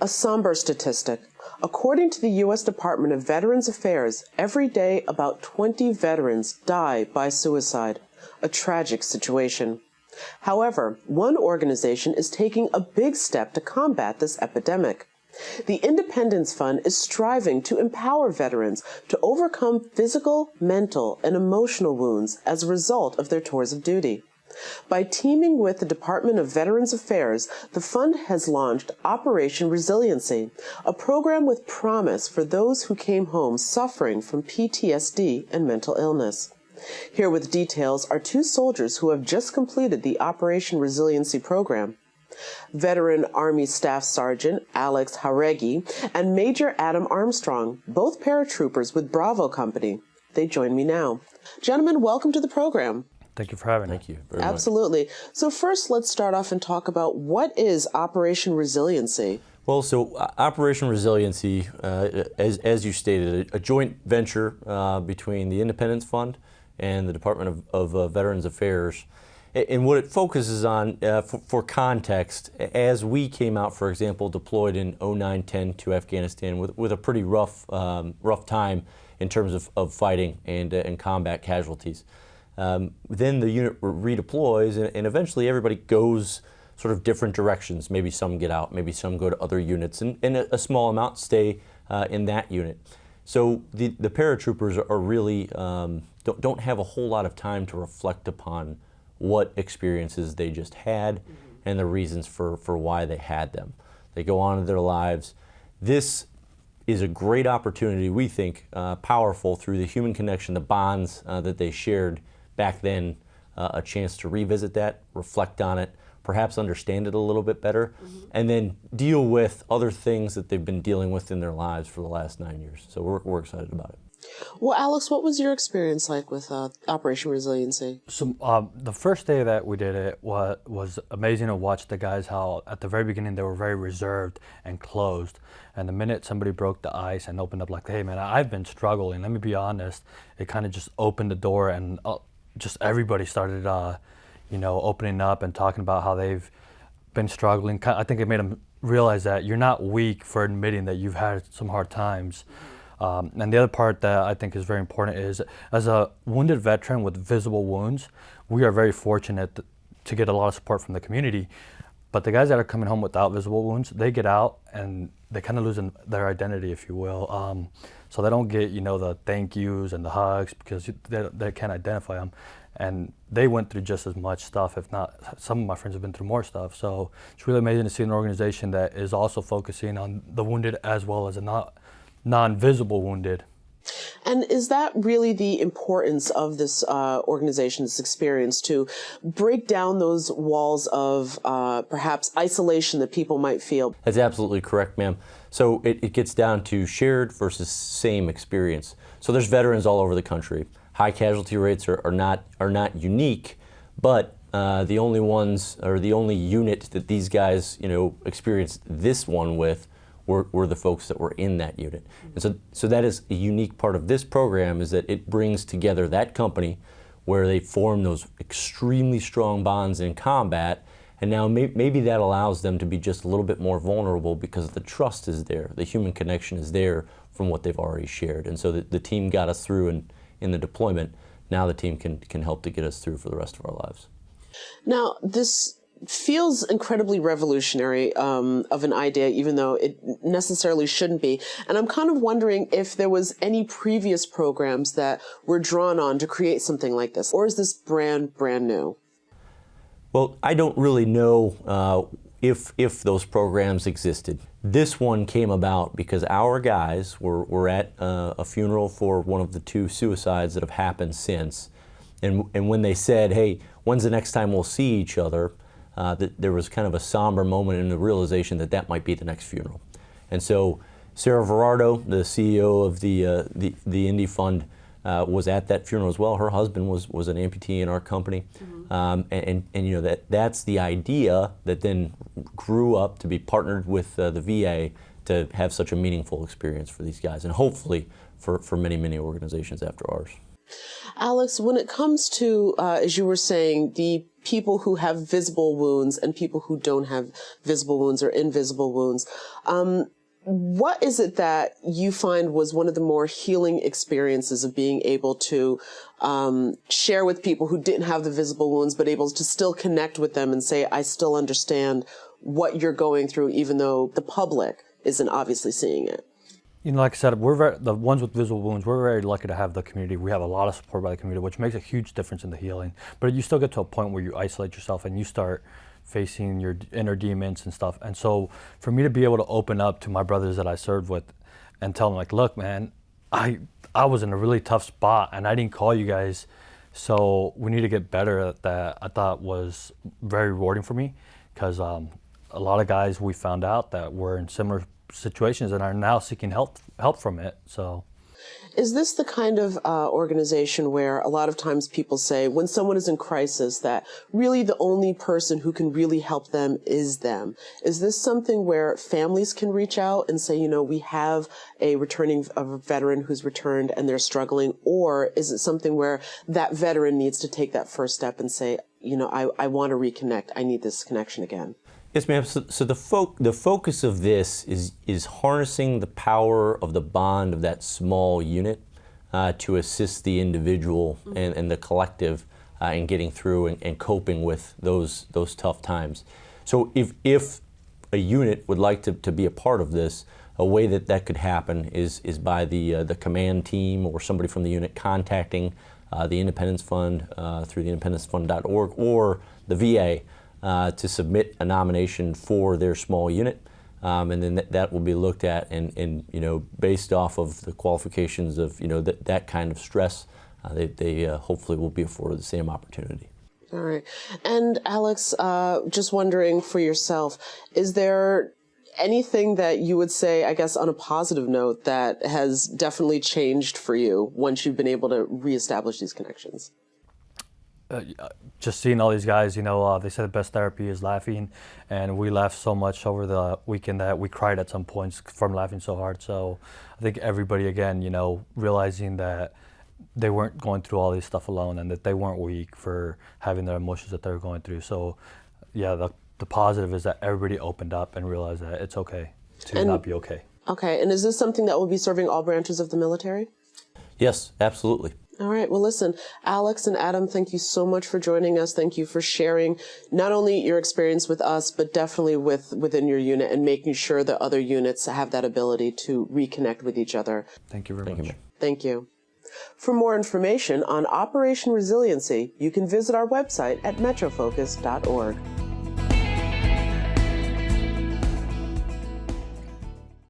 A somber statistic. According to the U.S. Department of Veterans Affairs, every day about 20 veterans die by suicide. A tragic situation. However, one organization is taking a big step to combat this epidemic. The Independence Fund is striving to empower veterans to overcome physical, mental, and emotional wounds as a result of their tours of duty. By teaming with the Department of Veterans Affairs, the fund has launched Operation Resiliency, a program with promise for those who came home suffering from PTSD and mental illness. Here with details are two soldiers who have just completed the Operation Resiliency program. Veteran Army Staff Sergeant Alex Haregi and Major Adam Armstrong, both paratroopers with Bravo Company. They join me now. Gentlemen, welcome to the program. Thank you for having me. Thank you very much. Absolutely. So first, let's start off and talk about what is Operation Resiliency? Well, so Operation Resiliency, as you stated, a joint venture between the Independence Fund and the Department of Veterans Affairs. And what it focuses on, for context, as we came out, for example, deployed in 09-10 to Afghanistan with a pretty rough time in terms of fighting and combat casualties. Then the unit redeploys, and eventually everybody goes sort of different directions. Maybe some get out, maybe some go to other units, and a small amount stay in that unit. So the paratroopers are really don't have a whole lot of time to reflect upon what experiences they just had and the reasons for why they had them. They go on to their lives. This is a great opportunity, we think, powerful through the human connection, the bonds that they shared back then, a chance to revisit that, reflect on it, perhaps understand it a little bit better, and then deal with other things that they've been dealing with in their lives for the last 9 years. So we're excited about it. Well, Alex, what was your experience like with Operation Resiliency? So the first day that we did it was amazing to watch the guys how at the very beginning they were very reserved and closed. And the minute somebody broke the ice and opened up like, hey man, I've been struggling, let me be honest, it kind of just opened the door and just everybody started opening up and talking about how they've been struggling. I think it made them realize that you're not weak for admitting that you've had some hard times. And the other part that I think is very important is, as a wounded veteran with visible wounds, we are very fortunate to get a lot of support from the community. But the guys that are coming home without visible wounds, they get out and they kind of lose their identity, if you will. So they don't get, the thank yous and the hugs because they can't identify them. And they went through just as much stuff, if not, some of my friends have been through more stuff. So it's really amazing to see an organization that is also focusing on the wounded as well as a non-visible wounded. And is that really the importance of this organization's experience, to break down those walls of perhaps isolation that people might feel? That's absolutely correct, ma'am. So it gets down to shared versus same experience. So there's veterans all over the country. High casualty rates are not unique, but the only ones, or the only unit that these guys experienced this one with were the folks that were in that unit. And so that is a unique part of this program, is that it brings together that company where they form those extremely strong bonds in combat, and now maybe that allows them to be just a little bit more vulnerable because the trust is there, the human connection is there from what they've already shared. And so the team got us through in the deployment. Now the team can help to get us through for the rest of our lives. Now, this feels incredibly revolutionary of an idea, even though it necessarily shouldn't be. And I'm kind of wondering if there was any previous programs that were drawn on to create something like this, or is this brand new? Well, I don't really know if those programs existed. This one came about because our guys were at a funeral for one of the two suicides that have happened since. And when they said, hey, when's the next time we'll see each other, that there was kind of a somber moment in the realization that might be the next funeral. And so Sarah Verardo, the CEO of the Indy Fund, was at that funeral as well. Her husband was an amputee in our company. And that's the idea that then grew up to be partnered with the VA to have such a meaningful experience for these guys, and hopefully for many organizations after ours. Alex, when it comes to, as you were saying, the people who have visible wounds and people who don't have visible wounds or invisible wounds, what is it that you find was one of the more healing experiences of being able to share with people who didn't have the visible wounds, but able to still connect with them and say, I still understand what you're going through, even though the public isn't obviously seeing it? You know, like I said, the ones with visible wounds, we're very lucky to have the community. We have a lot of support by the community, which makes a huge difference in the healing. But you still get to a point where you isolate yourself and you start facing your inner demons and stuff. And so for me to be able to open up to my brothers that I served with and tell them, like, look, man, I was in a really tough spot and I didn't call you guys, so we need to get better at that, I thought was very rewarding for me, because a lot of guys we found out that were in similar situations and are now seeking help from it. So is this the kind of organization where a lot of times people say when someone is in crisis that really the only person who can really help them is them? Is this something where families can reach out and say, you know, we have a veteran who's returned and they're struggling? Or is it something where that veteran needs to take that first step and say, you know, I want to reconnect. I need this connection again? Yes, ma'am. So the focus of this is harnessing the power of the bond of that small unit to assist the individual and the collective in getting through and coping with those tough times. So if a unit would like to be a part of this, a way that could happen is by the command team or somebody from the unit contacting the Independence Fund through the independencefund.org or the VA. To submit a nomination for their small unit, and then that will be looked at and you know, based off of the qualifications of, you know, that kind of stress, they hopefully will be afforded the same opportunity. All right. And Alex, just wondering for yourself, is there anything that you would say, I guess on a positive note, that has definitely changed for you once you've been able to reestablish these connections? Just seeing all these guys, you know, they said the best therapy is laughing, and we laughed so much over the weekend that we cried at some points from laughing so hard. So I think everybody, again, you know, realizing that they weren't going through all this stuff alone and that they weren't weak for having their emotions that they're going through. So yeah, the positive is that everybody opened up and realized that it's okay to not be okay. Okay, and is this something that will be serving all branches of the military? Yes, absolutely. All right. Well, listen, Alex and Adam, thank you so much for joining us. Thank you for sharing not only your experience with us, but definitely within your unit and making sure that other units have that ability to reconnect with each other. Thank you very much. Thank you. For more information on Operation Resiliency, you can visit our website at metrofocus.org.